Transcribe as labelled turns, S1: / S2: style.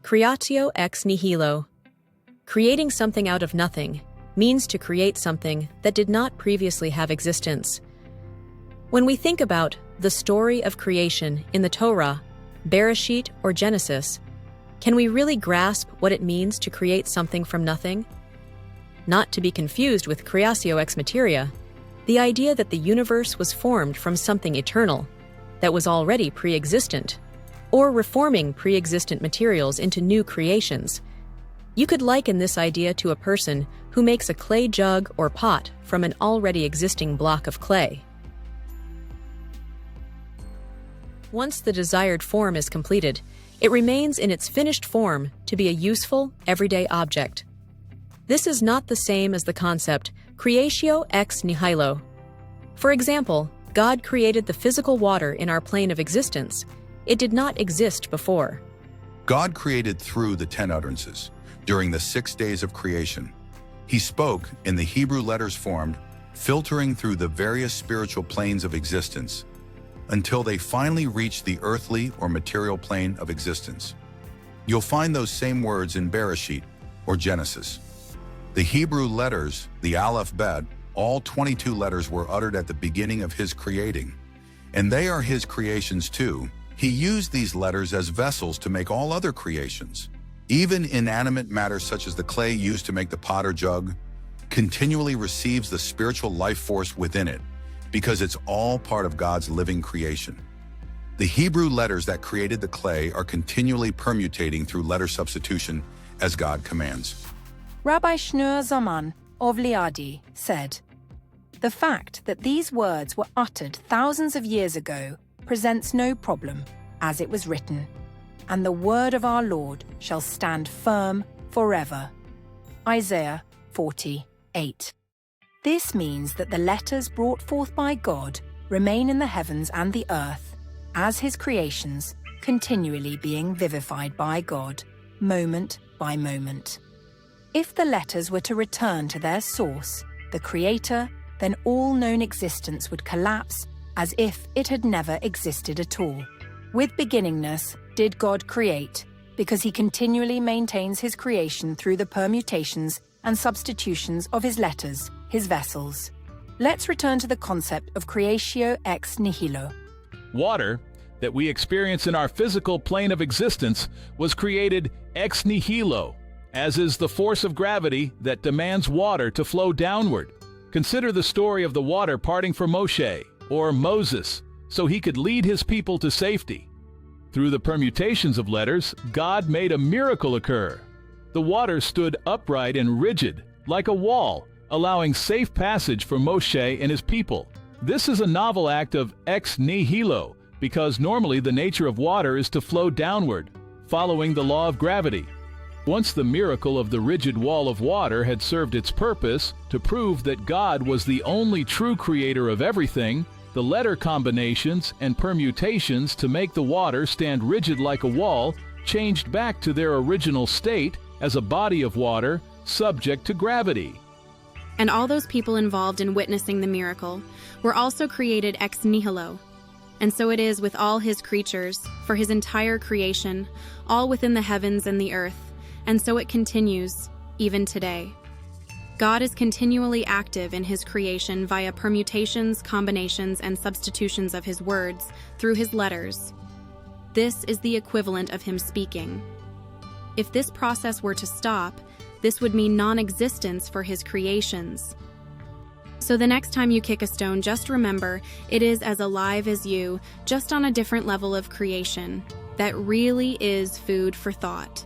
S1: Creatio ex nihilo. Creating something out of nothing means to create something that did not previously have existence. When we think about the story of creation in the Torah, Bereshit or Genesis, can we really grasp what it means to create something from nothing? Not to be confused with creatio ex materia, the idea that the universe was formed from something eternal, that was already pre-existent, or reforming pre-existent materials into new creations. You could liken this idea to a person who makes a clay jug or pot from an already existing block of clay. Once the desired form is completed, it remains in its finished form to be a useful, everyday object. This is not the same as the concept creatio ex nihilo. For example, God created the physical water in our plane of existence. It did not exist before.
S2: God created through the 10 utterances. During the 6 days of creation, He spoke in the Hebrew letters formed, filtering through the various spiritual planes of existence, until they finally reached the earthly or material plane of existence. You'll find those same words in Bereshit or Genesis. The Hebrew letters, the Aleph Bet, all 22 letters were uttered at the beginning of His creating, and they are His creations too. He used these letters as vessels to make all other creations. Even inanimate matter such as the clay used to make the pot or jug continually receives the spiritual life force within it, because it's all part of God's living creation. The Hebrew letters that created the clay are continually permutating through letter substitution as God commands.
S3: Rabbi Shneur Zaman of Liadi said, "The fact that these words were uttered thousands of years ago presents no problem, as it was written, and the word of our Lord shall stand firm forever." Isaiah 40:8. This means that the letters brought forth by God remain in the heavens and the earth, as His creations, continually being vivified by God, moment by moment. If the letters were to return to their source, the Creator, then all known existence would collapse as if it had never existed at all. With beginningness did God create, because He continually maintains His creation through the permutations and substitutions of His letters, His vessels. Let's return to the concept of creatio ex nihilo.
S4: Water, that we experience in our physical plane of existence, was created ex nihilo, as is the force of gravity that demands water to flow downward. Consider the story of the water parting for Moshe, or Moses, so he could lead his people to safety. Through the permutations of letters, God made a miracle occur. The water stood upright and rigid, like a wall, allowing safe passage for Moshe and his people. This is a novel act of ex nihilo, because normally the nature of water is to flow downward, following the law of gravity. Once the miracle of the rigid wall of water had served its purpose to prove that God was the only true creator of everything, the letter combinations and permutations to make the water stand rigid like a wall changed back to their original state as a body of water subject to gravity.
S5: And all those people involved in witnessing the miracle were also created ex nihilo. And so it is with all His creatures, for His entire creation, all within the heavens and the earth. And so it continues, even today. God is continually active in His creation via permutations, combinations, and substitutions of His words through His letters. This is the equivalent of Him speaking. If this process were to stop, this would mean non-existence for His creations. So the next time you kick a stone, just remember it is as alive as you, just on a different level of creation. That really is food for thought.